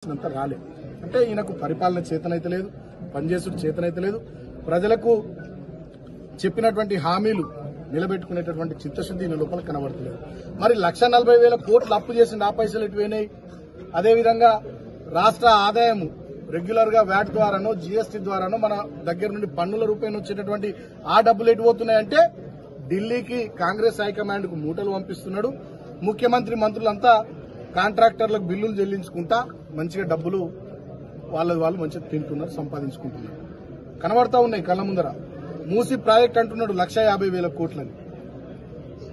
అంత రాలేదు అంటే ఈయనకు పరిపాలన చేతనైతే లేదు, పనిచేసుడు చేతనైతే లేదు, ప్రజలకు చెప్పినటువంటి హామీలు నిలబెట్టుకునేటటువంటి చిత్తశుద్ధి ఈయన లోపల కనబడతలేదు. మరి 1,40,000 కోట్లు అప్పు చేసింది, ఆ పైసలు ఎటు పోయినాయి? అదేవిధంగా రాష్ట్ర ఆదాయం రెగ్యులర్ గా వ్యాట్ ద్వారానో జీఎస్టీ ద్వారానో మన దగ్గర నుండి పన్నుల రూపాయలు వచ్చేటటువంటి ఆ డబ్బులు ఎటు పోతున్నాయంటే ఢిల్లీకి కాంగ్రెస్ హైకమాండ్ కు మూటలు పంపిస్తున్నాడు. ముఖ్యమంత్రి మంత్రులంతా కాంట్రాక్టర్లకు బిల్లులు చెల్లించుకుంటా మంచిగా డబ్బులు వాళ్ళు మంచిగా తింటున్నారు, సంపాదించుకుంటున్నారు. కనబడతా ఉన్నాయి కళ్ళ ముందర. మూసి ప్రాజెక్ట్ అంటున్నాడు 1,50,000 కోట్లని.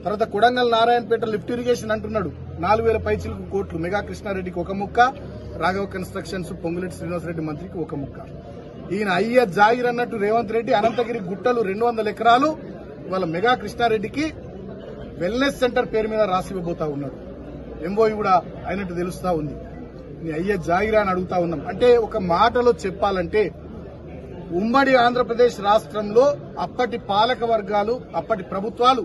తర్వాత కొడంగల్ నారాయణపేట లిఫ్ట్ ఇరిగేషన్ అంటున్నాడు 4,000 పైచిలకు కోట్లు. మెగా కృష్ణారెడ్డికి ఒక ముక్క, రాఘవ కన్స్ట్రక్షన్స్ పొంగులేటి శ్రీనివాసరెడ్డి మంత్రికి ఒక ముక్క. ఈయన అయ్య జాగిర్ అన్నట్టు రేవంత్ రెడ్డి అనంతగిరి గుట్టలు 200 ఎకరాలు ఇవాళ మెగా కృష్ణారెడ్డికి వెల్నెస్ సెంటర్ పేరు మీద రాసివ్వబోతా ఉన్నాడు. ఎంఓయూ కూడా అయినట్టు తెలుస్తా ఉంది. నీ అయ్యే జాగిరా అని అడుగుతా ఉన్నాం. అంటే ఒక మాటలో చెప్పాలంటే ఉమ్మడి ఆంధ్రప్రదేశ్ రాష్ట్రంలో అప్పటి పాలక వర్గాలు, అప్పటి ప్రభుత్వాలు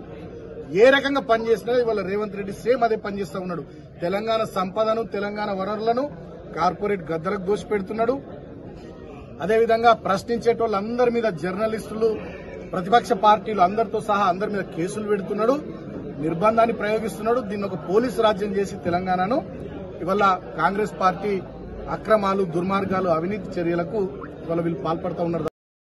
ఏ రకంగా పనిచేసినా ఇవాళ రేవంత్ రెడ్డి సేమ్ అదే పనిచేస్తా ఉన్నాడు. తెలంగాణ సంపదను, తెలంగాణ వనరులను కార్పొరేట్ గద్దలకు దోషిపెడుతున్నాడు. అదేవిధంగా ప్రశ్నించేటోళ్ళందరి మీద జర్నలిస్టులు, ప్రతిపక్ష పార్టీలు అందరితో సహా అందరి మీద కేసులు పెడుతున్నాడు, నిర్బంధాన్ని ప్రయోగిస్తున్నాడు. దీన్ని ఒక పోలీసు రాజ్యం చేసి తెలంగాణను ఇవాళ కాంగ్రెస్ పార్టీ అక్రమాలు, దుర్మార్గాలు, అవినీతి చర్యలకు ఇవాళ వీళ్ళు పాల్పడతా ఉన్నారు.